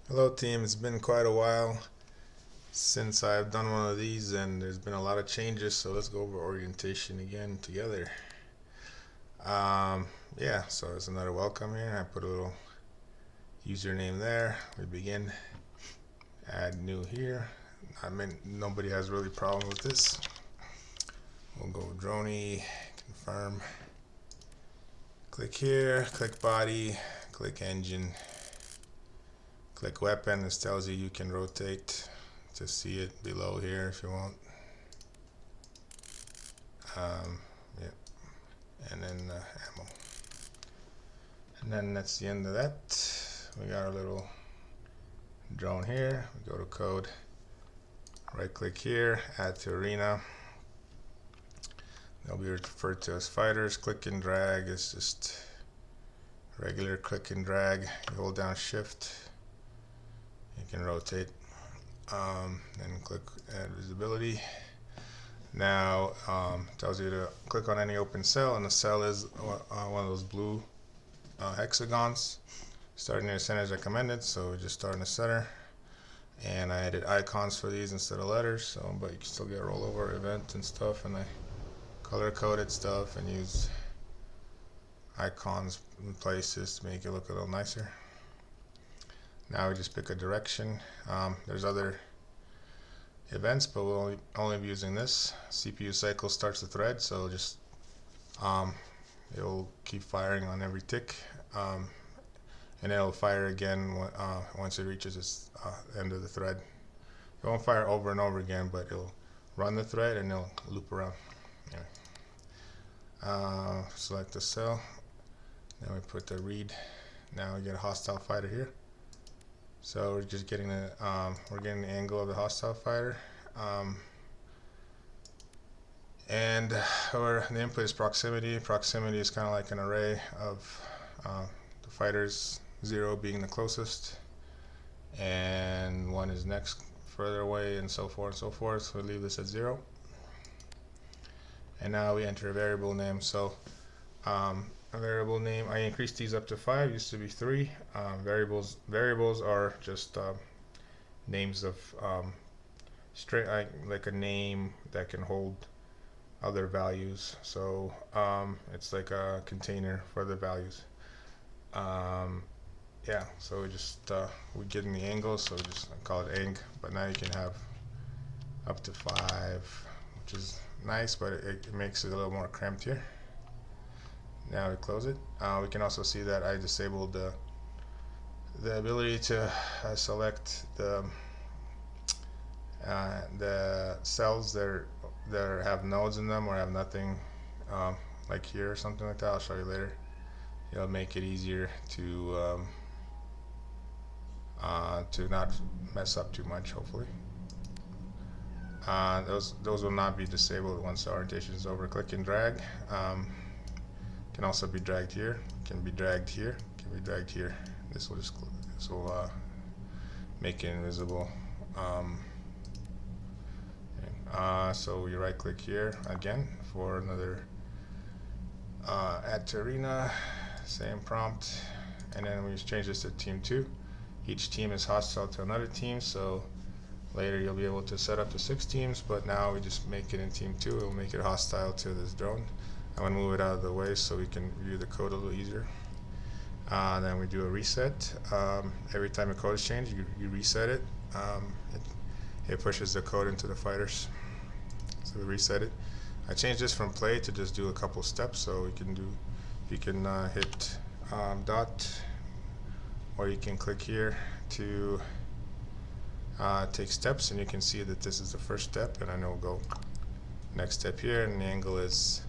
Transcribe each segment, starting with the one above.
Hello team, it's been quite a while since I've done one of these and there's been a lot of changes, so let's go over orientation again together. Um, yeah, so it's another welcome here. I put a little username there. We begin, add new here. I mean, nobody has really problem with this. We'll go droney, confirm, click here, click body, click engine, click weapon. This tells you can rotate to see it below here if you want. Yeah, and then ammo, and then that's the end of that. We got our little drone here. We go to code, right click here, add to arena. They'll be referred to as fighters. Click and drag is just regular click and drag. You hold down shift, you can rotate, and click add visibility. Now tells you to click on any open cell, and the cell is one of those blue hexagons. Starting near center is recommended, so we just start in the center. And I added icons for these instead of letters, so but you can still get rollover event and stuff, and I color coded stuff and use icons in places to make it look a little nicer. Now we just pick a direction. There's other events, but we'll only be using this. CPU cycle starts the thread, so just it'll keep firing on every tick, and it'll fire again once it reaches its end of the thread. It won't fire over and over again, but it'll run the thread and it'll loop around. Anyway, select the cell, then we put the read. Now we get a hostile fighter here. So we're just getting the angle of the hostile fighter, and the input is proximity. Proximity is kind of like an array of the fighters, 0 being the closest, and 1 is next further away, and so forth and so forth. So we leave this at 0. And now we enter a variable name. So a variable name, I increased these up to 5, used to be 3. Variables are just names of straight, like a name that can hold other values. So it's like a container for the values. Yeah, so we just we get in the angle, so we just call it ang. But now you can have up to 5, which is nice, but it makes it a little more cramped here. Now we close it. We can also see that I disabled the ability to select the cells that have nodes in them or have nothing, like here or something like that. I'll show you later. It'll make it easier to not mess up too much, hopefully. Those will not be disabled once the orientation is over. Click and drag. Can also be dragged here. Can be dragged here. Can be dragged here. This will make it invisible. So you right click here again for another add to arena, same prompt, and then we just change this to team 2. Each team is hostile to another team, so later you'll be able to set up to 6 teams, but now we just make it in team 2. It'll make it hostile to this drone. I'm going to move it out of the way so we can view the code a little easier. Then we do a reset. Every time a code is changed, you reset it. It pushes the code into the fighters. So we reset it. I changed this from play to just do a couple steps. So you can hit dot, or you can click here to take steps, and you can see that this is the first step, and then it will go next step here, and the angle is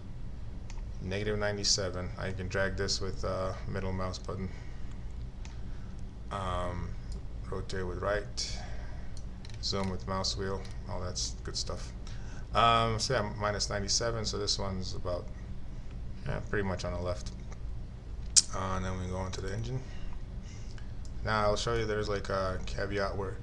-97. I can drag this with middle mouse button, rotate with right, zoom with mouse wheel, all that's good stuff. So yeah, -97, so this one's about pretty much on the left. And then we go into the engine. Now I'll show you there's like a caveat where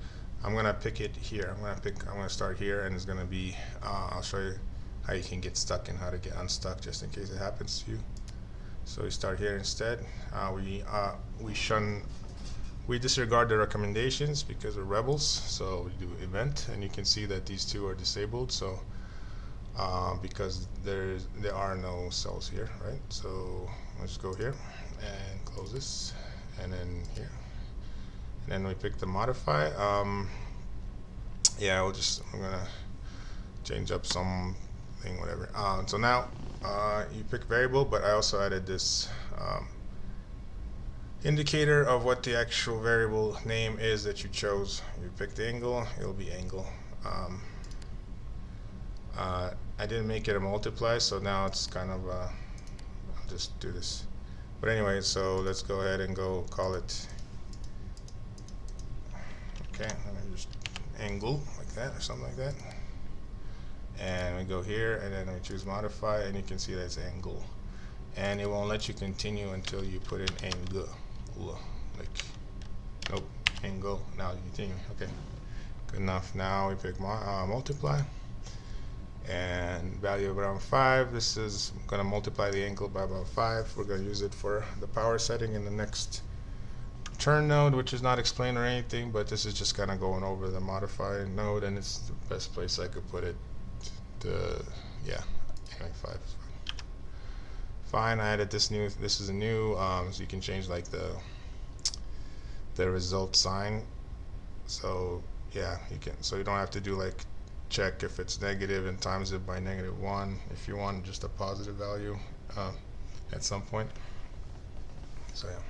I'm gonna pick it here. I'm gonna start here, and it's gonna be I'll show you how you can get stuck and how to get unstuck just in case it happens to you. So we start here instead. We shun We disregard the recommendations because we're rebels, so we do event, and you can see that these two are disabled. So because there are no cells here, right? So let's go here and close this, and then here, and then we pick the modify. Yeah, I'm gonna change up something, whatever. So now you pick variable, but I also added this indicator of what the actual variable name is that you chose. You pick the angle, it'll be angle. I didn't make it a multiply, so now it's kind of I'll just do this. But anyway, so let's go ahead and go call it. Okay, let me just angle like that or something like that. And we go here, and then we choose modify, and you can see that's angle. And it won't let you continue until you put in angle. Like, nope, angle. Now you continue. Okay, good enough. Now we pick multiply, and value of around 5. This is going to multiply the angle by about 5. We're going to use it for the power setting in the next turn node, which is not explained or anything, but this is just kind of going over the modify node, and it's the best place I could put it. Yeah, anyway, 5 is fine. Fine, I added this new. This is a new, so you can change like the result sign. So yeah, you can. So you don't have to do like check if it's negative and times it by -1 if you want just a positive value at some point. So yeah.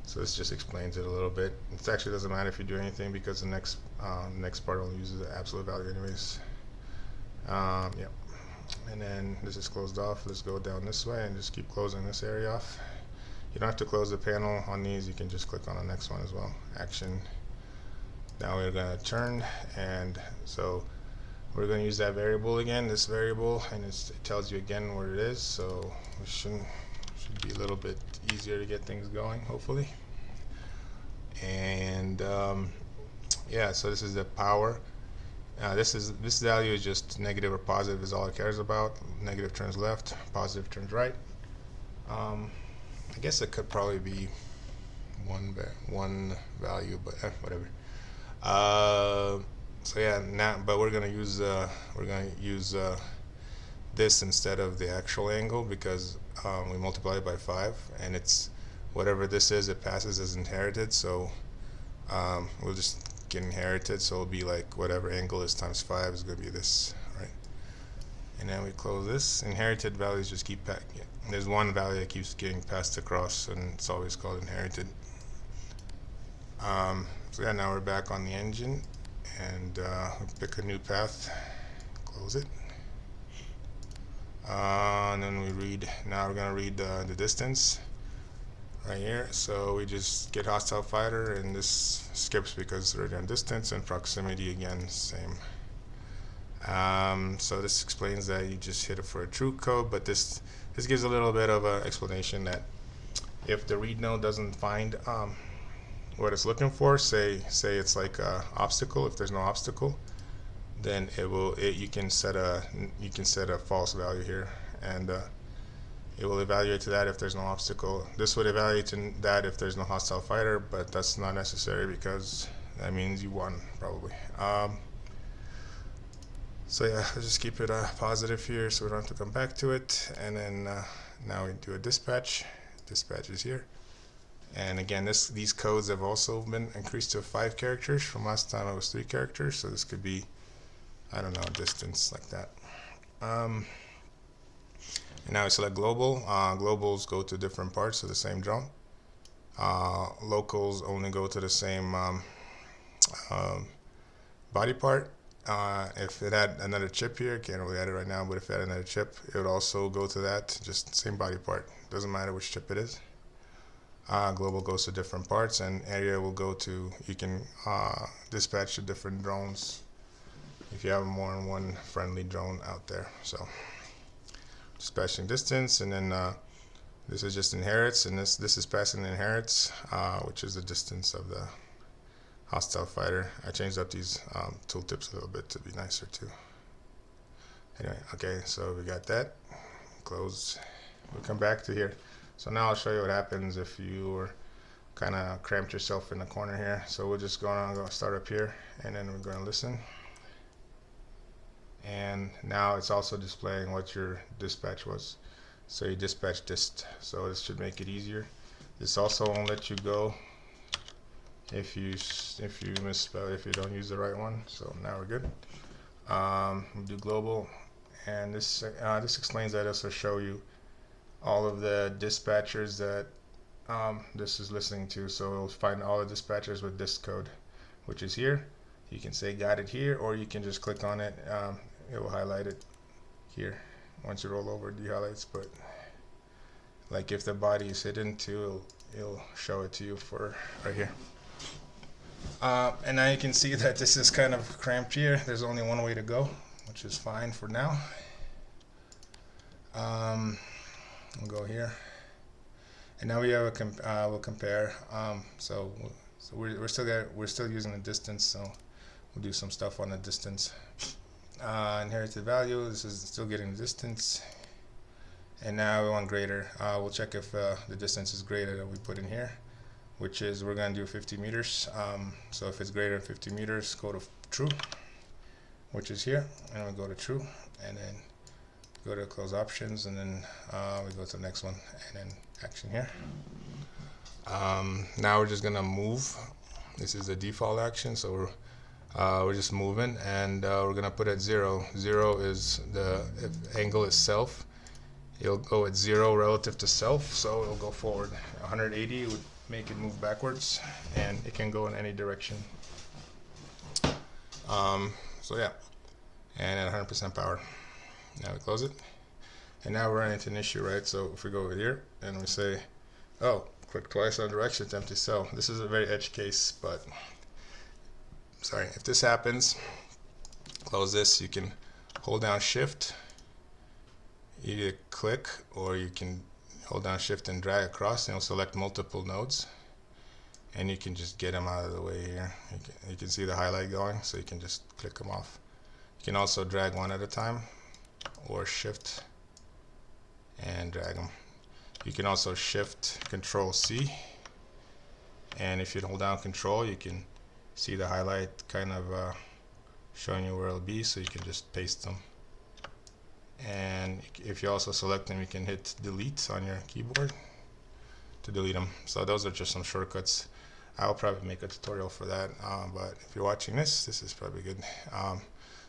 So this just explains it a little bit. It actually doesn't matter if you do anything because the next part only uses the absolute value anyways. Yeah. And then this is closed off. Let's go down this way and just keep closing this area off. You don't have to close the panel on these. You can just click on the next one as well. Action. Now we're going to turn, and so we're going to use that variable again, this variable, and it tells you again where it is. So it should be a little bit easier to get things going, hopefully. And yeah, so this is the power. This value is just negative or positive is all it cares about. Negative turns left, positive turns right. I guess it could probably be one value, but whatever. So yeah, now but we're gonna use this instead of the actual angle because we multiply it by 5, and it's whatever this is, it passes as inherited. So we'll just get inherited, so it'll be like whatever angle is times 5 is going to be this, right? And then we close this. Inherited values just keep there's one value that keeps getting passed across, and it's always called inherited. So yeah, now we're back on the engine, and pick a new path, close it, and then we read. Now we're going to read the distance right here. So we just get hostile fighter, and this skips because it's already on distance, and proximity again same. So this explains that you just hit it for a true code, but this gives a little bit of an explanation that if the read node doesn't find what it's looking for, say it's like a obstacle. If there's no obstacle, then you can set a false value here, and it will evaluate to that if there's no obstacle. This would evaluate to that if there's no hostile fighter, but that's not necessary because that means you won probably. So yeah, let's just keep it positive here so we don't have to come back to it. And then now we do a dispatch. Dispatch is here. And again, these codes have also been increased to 5 characters. From last time it was 3 characters, so this could be, I don't know, distance like that. And now we select global. Globals go to different parts of the same drone. Locals only go to the same body part. If it had another chip here, can't really add it right now, but if it had another chip, it would also go to that, just same body part. Doesn't matter which chip it is. Global goes to different parts, and area will go to, you can dispatch to different drones if you have more than one friendly drone out there. So dispatching distance, and then this is just inherits, and this is passing inherits, which is the distance of the hostile fighter. I changed up these tooltips a little bit to be nicer too. Anyway, okay, so we got that. Close. We'll come back to here. So now I'll show you what happens if you were kind of cramped yourself in the corner here. So we're just going to start up here, and then we're going to listen. And now it's also displaying what your dispatch was. So you dispatch dist. So this should make it easier. This also won't let you go if you misspell, if you don't use the right one. So now we're good. We do global, and this explains that. This will show you all of the dispatchers that this is listening to. So it'll find all the dispatchers with dist code, which is here. You can say got it here, or you can just click on it. It will highlight it here. Once you roll over, it de-highlights. But like if the body is hidden too, it'll show it to you for right here. And now you can see that this is kind of cramped here. There's only one way to go, which is fine for now. We'll go here, and now we have a we'll compare. So we're still using the distance. So we'll do some stuff on the distance. Inherited value. This is still getting the distance, and now we want greater. We'll check if the distance is greater than we put in here, which is we're going to do 50 meters. So if it's greater than 50 meters, go to true, which is here, and we go to true, and then go to close options, and then we go to the next one, and then action here. Now we're just going to move. This is the default action, so we're just moving, and we're going to put at 0. 0 is if angle is self. It'll go at 0 relative to self, so it'll go forward. 180 would make it move backwards, and it can go in any direction. So yeah, and at 100% power. Now we close it, and now we're running into an issue, right? So if we go over here and we say, oh, click twice on direction to empty cell. This is a very edge case, but sorry, if this happens, close this. You can hold down shift, either click, or you can hold down shift and drag across, and it'll select multiple nodes, and you can just get them out of the way here. You can see the highlight going, so you can just click them off. You can also drag one at a time, or shift and drag them. You can also shift Control C, and if you hold down Control, you can see the highlight kind of showing you where it'll be, so you can just paste them. And if you also select them, you can hit delete on your keyboard to delete them. So those are just some shortcuts. I'll probably make a tutorial for that, but if you're watching this is probably good.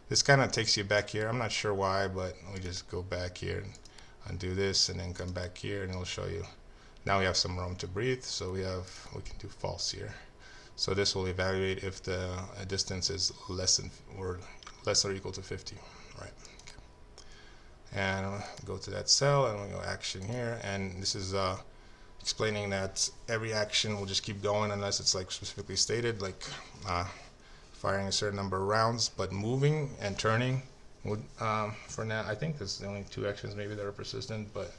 This kind of takes you back here. I'm not sure why, but we just go back here and undo this, and then come back here, and it'll show you. Now we have some room to breathe, so we can do false here. So this will evaluate if the distance is less or equal to 50, right? Okay. And I'll go to that cell, and we'll go action here, and this is explaining that every action will just keep going unless it's like specifically stated, like firing a certain number of rounds, but moving and turning would, for now, I think there's only 2 actions maybe that are persistent, but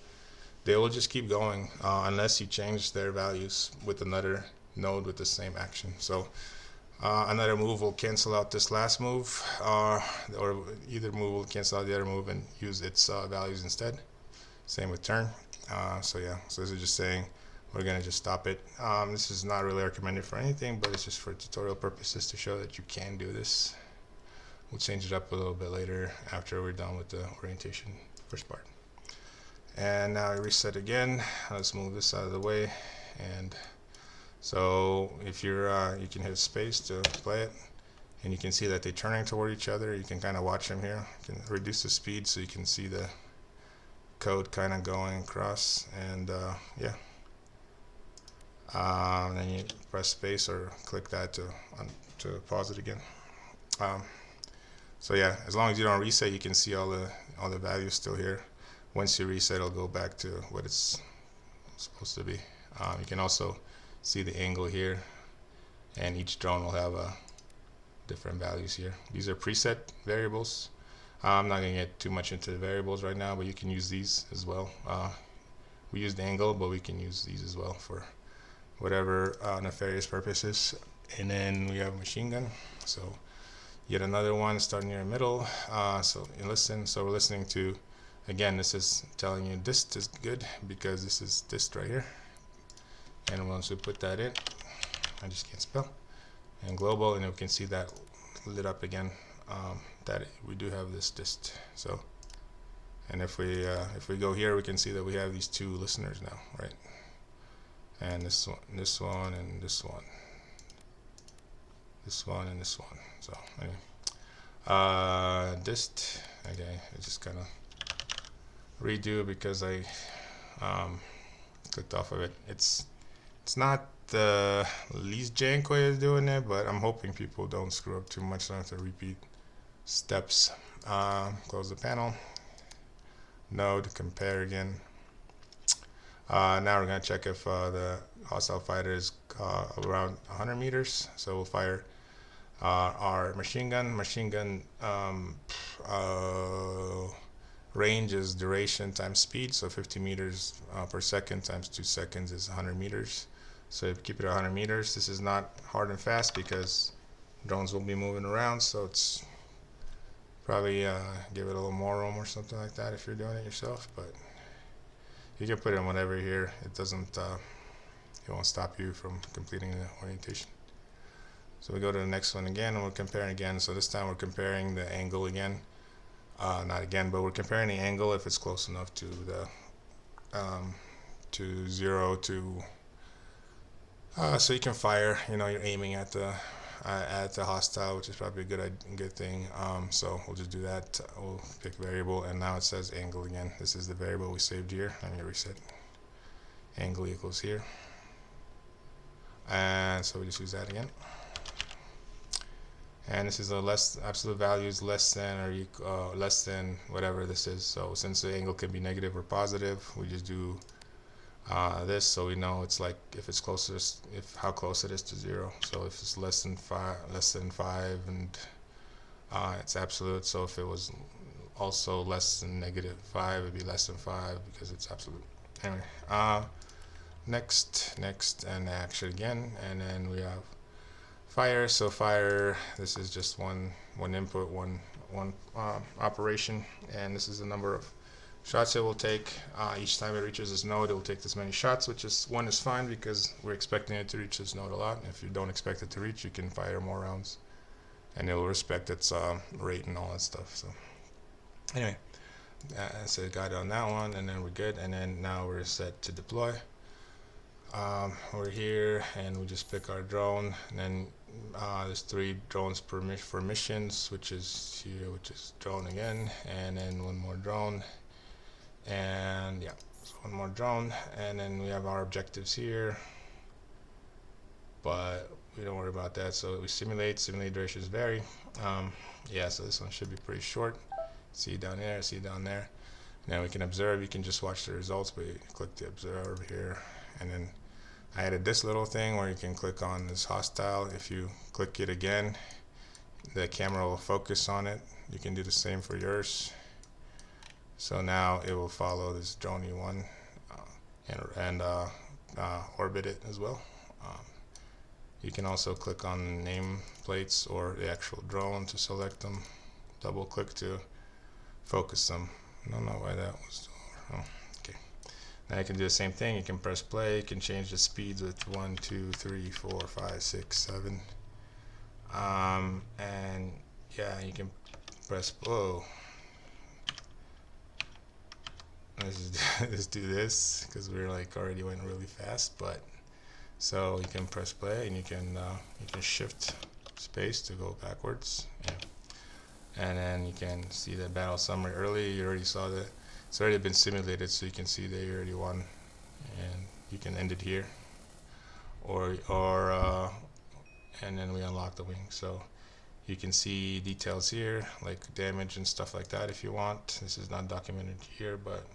they will just keep going unless you change their values with another node with the same action. So another move will cancel out this last move, or either move will cancel out the other move and use its values instead. Same with turn. So yeah, so this is just saying we're going to just stop it. This is not really recommended for anything, but it's just for tutorial purposes to show that you can do this. We'll change it up a little bit later after we're done with the orientation first part. And now I reset again. Let's move this out of the way. And so if you're, you can hit space to play it, and you can see that they're turning toward each other. You can kind of watch them here. You can reduce the speed so you can see the code kind of going across, and yeah. Then you press space or click that to pause it again. So yeah, as long as you don't reset, you can see all the values still here. Once you reset, it'll go back to what it's supposed to be. You can also see the angle here, and each drone will have different values here. These are preset variables. I'm not going to get too much into the variables right now, but you can use these as well. We use the angle, but we can use these as well for whatever nefarious purposes. And then we have a machine gun. So yet another one starting near the middle. So you listen. So we're listening to, again, this is telling you dist is good because this is dist right here. And once we put that in, I just can't spell, and global, and you can see that lit up again, that we do have this dist. So, and if we go here, we can see that we have these two listeners now, right? And this one, and this one, and this one, this one, and this one. So anyway, dist. Okay, I just kind of redo because I clicked off of it. It's not the least jank way of doing it, but I'm hoping people don't screw up too much, so I don't have to repeat steps. Close the panel, node, compare again. Now we're going to check if the hostile fighter is around 100 meters, so we'll fire our machine gun. Range is duration times speed, so 50 meters per second times 2 seconds is 100 meters. So if you keep it at 100 meters, this is not hard and fast because drones will be moving around, so it's probably give it a little more room or something like that if you're doing it yourself, but you can put in whatever here. It doesn't, it won't stop you from completing the orientation. So we go to the next one again, and we're comparing again. So this time we're comparing the angle again. Not again, but we're comparing the angle if it's close enough to the to 0 to so you can fire. You know, you're aiming at the hostile, which is probably a good thing. So we'll just do that. We'll pick variable, and now it says angle again. This is the variable we saved here. I'm gonna reset. Angle equals here, and so we just use that again. And this is a absolute value is less than or equal, less than whatever this is. So since the angle can be negative or positive, we just do this, so we know it's like if it's closest, how close it is to 0. So if it's less than 5, and it's absolute. So if it was also less than -5, it'd be less than 5 because it's absolute. Anyway, next, and action again, and then we have fire. So fire, this is just one input, one operation, and this is the number of shots it will take. Each time it reaches this node, it will take this many shots, which is 1 is fine because we're expecting it to reach this node a lot. If you don't expect it to reach, you can fire more rounds, and it will respect its rate and all that stuff. So anyway, so got it on that one, and then we're good. And then now we're set to deploy. We're here, and we just pick our drone, and then there's 3 drones for missions, which is here, which is drone again, and then 1 more drone, and yeah, so 1 more drone, and then we have our objectives here, but we don't worry about that. So we simulate durations vary. Yeah, so this one should be pretty short. See down there, see down there. Now we can observe. You can just watch the results, but you click the observe here, and then I added this little thing where you can click on this hostile. If you click it again, the camera will focus on it. You can do the same for yours. So now it will follow this drone E1 and orbit it as well. You can also click on name plates or the actual drone to select them. Double click to focus them. I don't know why that was. Oh, okay. Now you can do the same thing. You can press play. You can change the speeds with 1, 2, 3, 4, 5, 6, 7. And yeah, you can press. Whoa. Let's do this because we're like already went really fast. But so you can press play, and you can shift space to go backwards. Yeah. And then you can see the battle summary early. You already saw that it's already been simulated, so you can see that you already won, and you can end it here, or and then we unlock the wing. So you can see details here like damage and stuff like that if you want. This is not documented here, but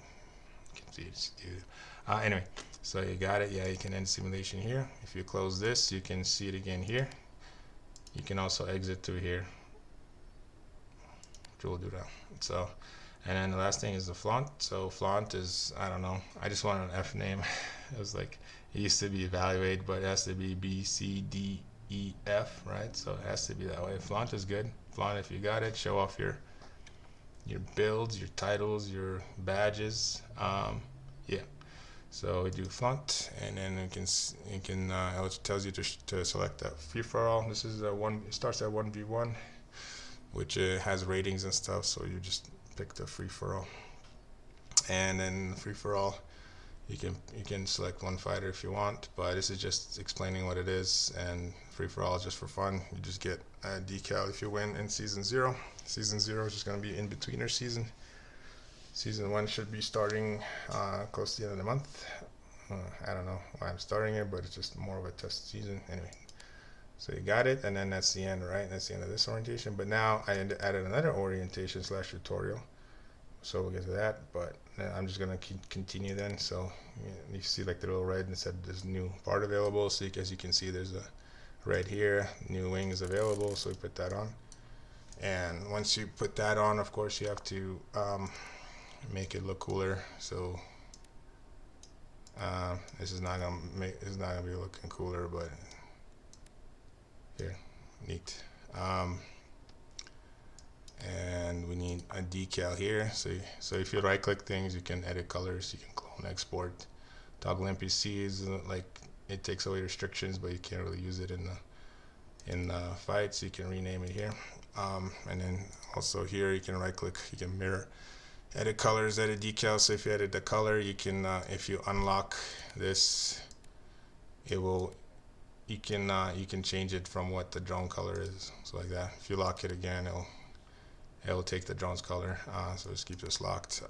you can see it. Anyway, so you got it. Yeah, you can end simulation here. If you close this, you can see it again here. You can also exit through here. We'll do that. So, and then the last thing is the Flaunt. So Flaunt is, I don't know, I just wanted an F name. It was like, it used to be evaluate, but it has to be B, C, D, E, F, right? So it has to be that way. Flaunt is good. Flaunt, if you got it, show off your builds, your titles, your badges. Yeah. So we do Flaunt, and then it tells you to select that free for all. This is a one. It starts at 1v1, which has ratings and stuff. So you just pick the free for all, and then free for all, you can select one fighter if you want. But this is just explaining what it is, and free for all is just for fun. You just get a decal if you win in season 0. Season 0 is just going to be in betweener season. Season 1 should be starting close to the end of the month. I don't know why I'm starting it, but it's just more of a test season. Anyway, so you got it, and then that's the end, right? That's the end of this orientation. But now I added another orientation / tutorial. So we'll get to that, but I'm just going to continue then. So you see like the little red and it said there's a new part available. So as you can see, there's a red here, new wing is available. So we put that on. And once you put that on, of course, you have to make it look cooler. So this is not gonna be looking cooler, but here, neat. And we need a decal here. So if you right click things, you can edit colors, you can clone, export, toggle NPCs. Like it takes away restrictions, but you can't really use it in the fight. So you can rename it here. And then also here you can right click, you can mirror, edit colors, edit decals. So if you edit the color, you can if you unlock this, you can change it from what the drone color is. So like that. If you lock it again, it'll take the drone's color. So just keep this locked.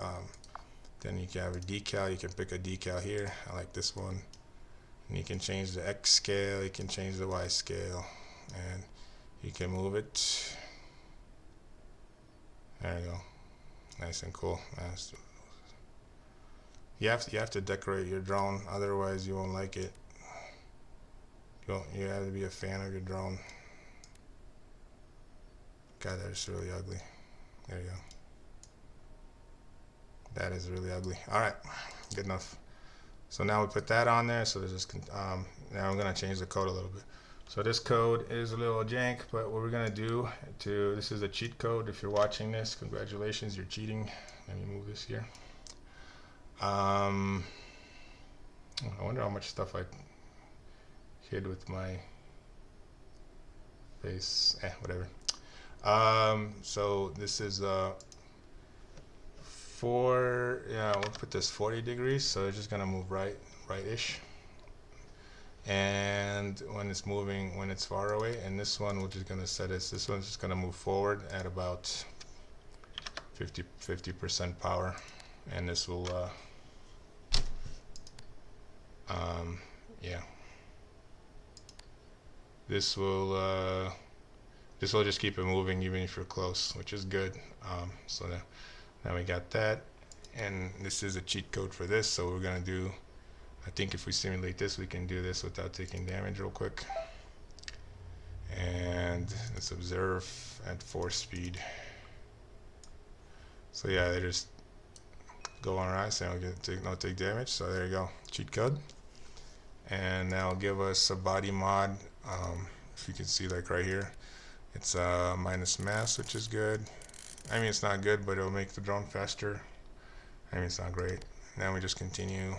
Then you can have a decal. You can pick a decal here. I like this one. And you can change the X scale. You can change the Y scale, and you can move it. There you go. Nice and cool. Nice. You have to decorate your drone, otherwise you won't like it. You have to be a fan of your drone. God, that's really ugly. There you go. That is really ugly. All right, good enough. So now we put that on there. So there's this. Now I'm gonna change the code a little bit. So this code is a little jank, but what we're gonna do this is a cheat code. If you're watching this, congratulations, you're cheating. Let me move this here. I wonder how much stuff I hid with my face. Whatever. So this is we'll put this 40 degrees, so it's just gonna move right-ish. And when it's far away, and this one we're just gonna set this one's just gonna move forward at about 50% power, and this will this will just keep it moving even if you're close, which is good. So now we got that, and this is a cheat code for this. So we're gonna do, I think if we simulate this, we can do this without taking damage real quick. And let's observe at 4 speed. So yeah, they just go on ice and we not take damage. So there you go, cheat code. And that'll give us a body mod. If you can see, like right here, it's minus mass, which is good. I mean, it's not good, but it'll make the drone faster. I mean, it's not great. Now we just continue.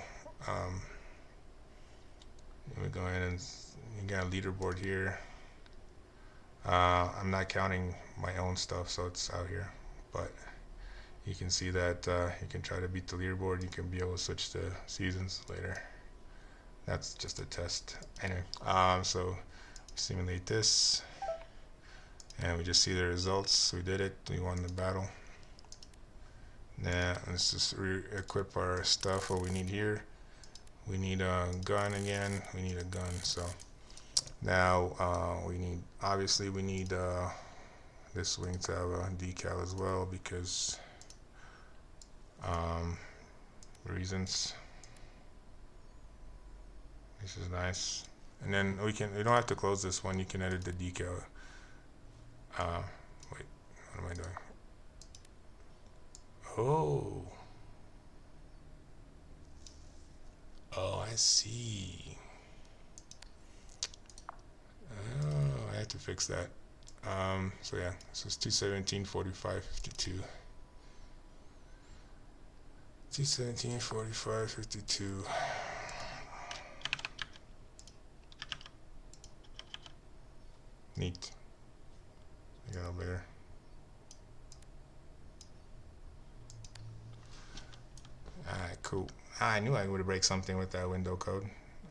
We go in and you got a leaderboard here. I'm not counting my own stuff, so it's out here, but you can see that you can try to beat the leaderboard. You can be able to switch to seasons later. That's just a test. Anyway, so simulate this, and we just see the results. We did it. We won the battle. Now let's just re-equip our stuff. What we need here, we need a gun again. We need a gun. So now we need this wing to have a decal as well, because reasons. This is nice. And then we don't have to close this one. You can edit the decal. Wait, what am I doing? Oh, I see. Oh, I have to fix that. So yeah, this is 217, 45, 52. T17, 45, 52. Neat. I got a better. Alright, cool. I knew I would break something with that window code.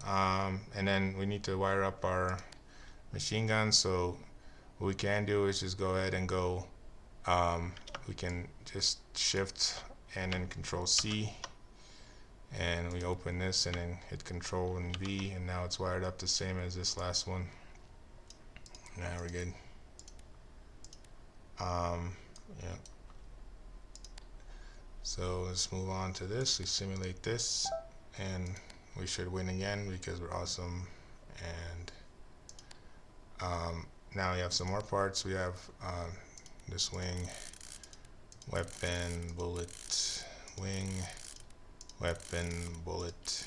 And then we need to wire up our machine gun. So what we can do is just go ahead and go. We can just shift and then control C, and we open this and then hit control and V, and now it's wired up the same as this last one. Now we're good. Yeah. So let's move on to this. We simulate this, and we should win again because we're awesome. And now we have some more parts. We have this wing, weapon, bullet, wing, weapon, bullet.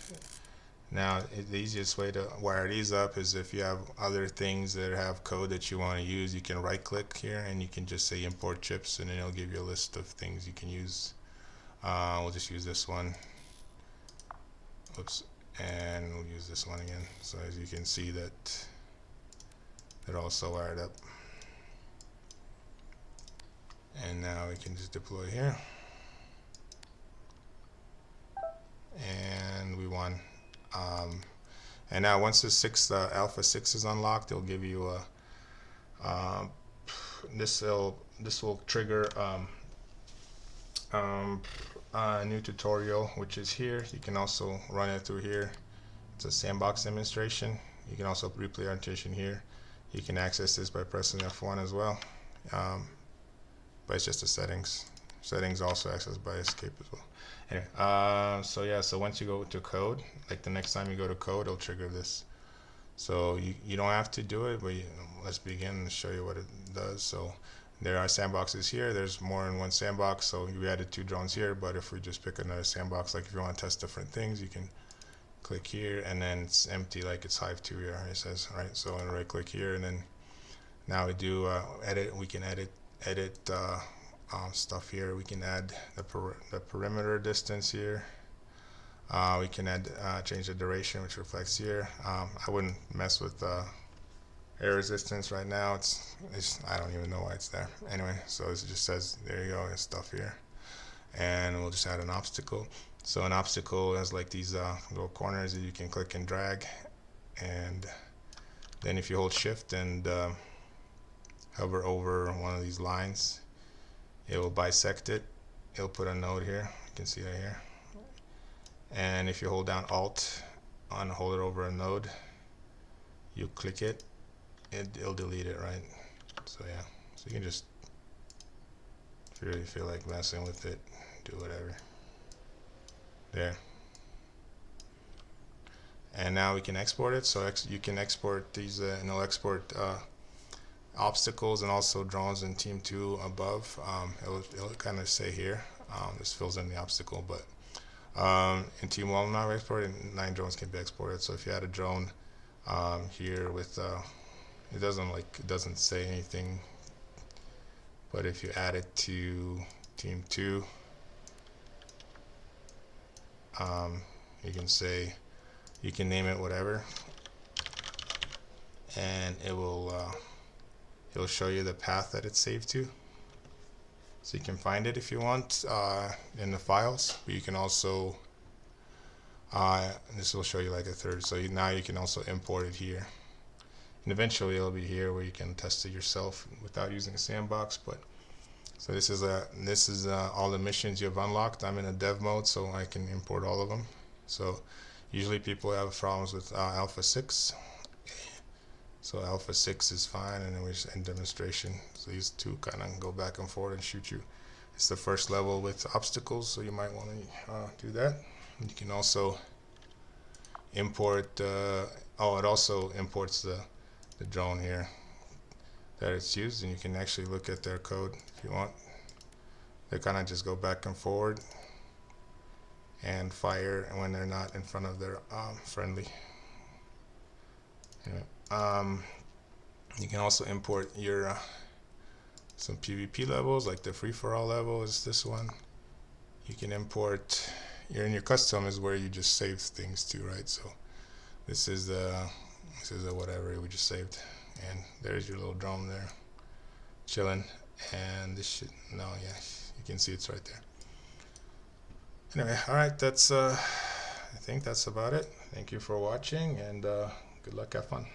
Now the easiest way to wire these up is if you have other things that have code that you want to use, you can right click here and you can just say import chips, and then it'll give you a list of things you can use. We'll just use this one. Oops. And we'll use this one again. So as you can see that they're also wired up. And now we can just deploy here. And we won. And now once the alpha 6 is unlocked, it'll give you a this will trigger a new tutorial, which is here. You can also run it through here. It's a sandbox demonstration. You can also replay orientation here. You can access this by pressing F1 as well, but it's just the settings. Settings also accessed by escape as well. Anyway, so yeah, so once you go to code, like the next time you go to code, it'll trigger this. So you don't have to do it, but let's begin and show you what it does. So there are sandboxes here. There's more than one sandbox, so we added 2 drones here, but if we just pick another sandbox, like if you want to test different things, you can click here, and then it's empty, like it's Hive 2 here, it says, right? So I'm right click here, and then now we do edit. We can edit stuff here. We can add the perimeter distance here. We can add change the duration, which reflects here. I wouldn't mess with air resistance right now. It's I don't even know why it's there. Anyway, so it just says there you go, and stuff here. And we'll just add an obstacle. So an obstacle has like these little corners that you can click and drag, and then if you hold shift and hover over one of these lines, it will bisect it. It'll put a node here. You can see that here. And if you hold down Alt and hold it over a node, you click it, it'll delete it, right? So yeah, so you can just, if you really feel like messing with it, do whatever. There. And now we can export it. So you can export these, and it'll export obstacles and also drones in Team 2 above. It'll kind of say here. This fills in the obstacle, but in Team 1 not exported, 9 drones can be exported. So if you had a drone here with it doesn't say anything, but if you add it to Team 2, you can name it whatever, and it'll show you the path that it's saved to. So you can find it if you want in the files, but you can also this will show you like a third. So now you can also import it here, and eventually it'll be here where you can test it yourself without using a sandbox. But so this is all the missions you have unlocked. I'm in a dev mode, so I can import all of them. So usually people have problems with alpha 6. So alpha 6 is fine, and then we're just in demonstration. So these two kind of go back and forth and shoot you. It's the first level with obstacles, so you might want to do that. And you can also import, it also imports the drone here that it's used, and you can actually look at their code if you want. They kind of just go back and forward and fire when they're not in front of their friendly. Anyway, you can also import your some PvP levels, like the free-for-all level is this one. You can import you're in your custom is where you just save things to, right? So this is the whatever we just saved, and there's your little drone there chilling. And this should, no, yeah, you can see it's right there. Anyway, all right, that's I think that's about it. Thank you for watching, and good luck, have fun.